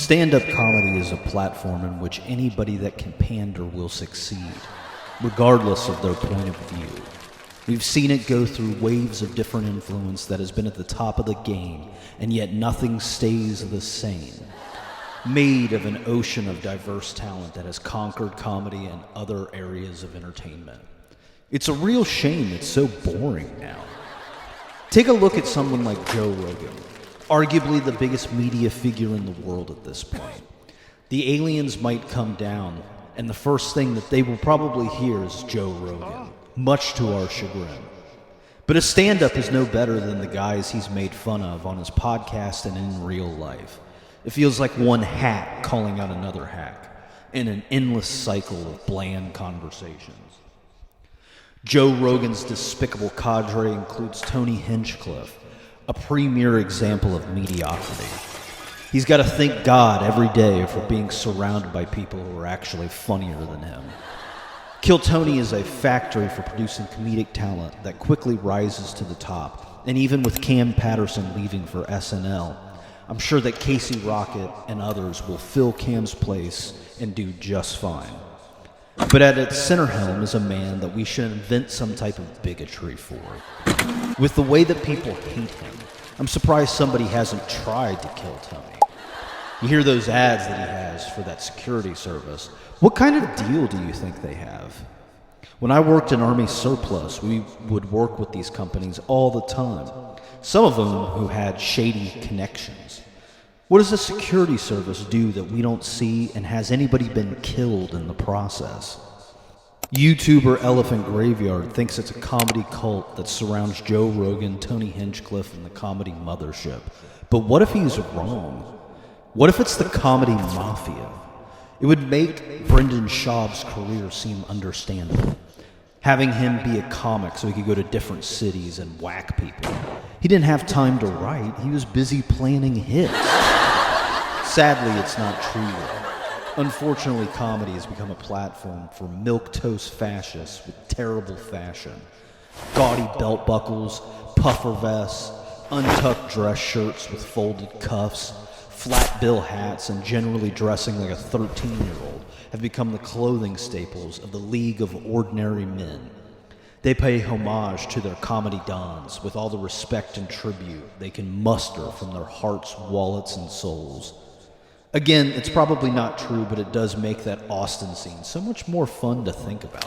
Stand-up comedy is a platform in which anybody that can pander will succeed, regardless of their point of view. We've seen it go through waves of different influence that has been at the top of the game, and yet nothing stays the same. Made of an ocean of diverse talent that has conquered comedy and other areas of entertainment. It's a real shame it's so boring now. Take a look at someone like Joe Rogan, arguably the biggest media figure in the world at this point. The aliens might come down, and the first thing that they will probably hear is Joe Rogan, much to our chagrin. But a stand-up is no better than the guys he's made fun of on his podcast and in real life. It feels like one hack calling out another hack, in an endless cycle of bland conversations. Joe Rogan's despicable cadre includes Tony Hinchcliffe, a premier example of mediocrity. He's got to thank God every day for being surrounded by people who are actually funnier than him. Kill Tony is a factory for producing comedic talent that quickly rises to the top, and even with Cam Patterson leaving for SNL, I'm sure that Casey Rocket and others will fill Cam's place and do just fine. But at its center helm is a man that we should invent some type of bigotry for. With the way that people hate him, I'm surprised somebody hasn't tried to kill Tony. You hear those ads that he has for that security service. What kind of deal do you think they have? When I worked in Army Surplus, we would work with these companies all the time. Some of them who had shady connections. What does a security service do that we don't see, and has anybody been killed in the process? YouTuber Elephant Graveyard thinks it's a comedy cult that surrounds Joe Rogan, Tony Hinchcliffe, and the comedy mothership. But what if he's wrong? What if it's the comedy mafia? It would make Brendan Schaub's career seem understandable. Having him be a comic so he could go to different cities and whack people. He didn't have time to write, he was busy planning hits. Sadly, it's not true though. Unfortunately, comedy has become a platform for milquetoast fascists with terrible fashion. Gaudy belt buckles, puffer vests, untucked dress shirts with folded cuffs, flat bill hats, and generally dressing like a 13-year-old have become the clothing staples of the League of Ordinary Men. They pay homage to their comedy dons with all the respect and tribute they can muster from their hearts, wallets, and souls. Again, it's probably not true, but it does make that Austin scene so much more fun to think about.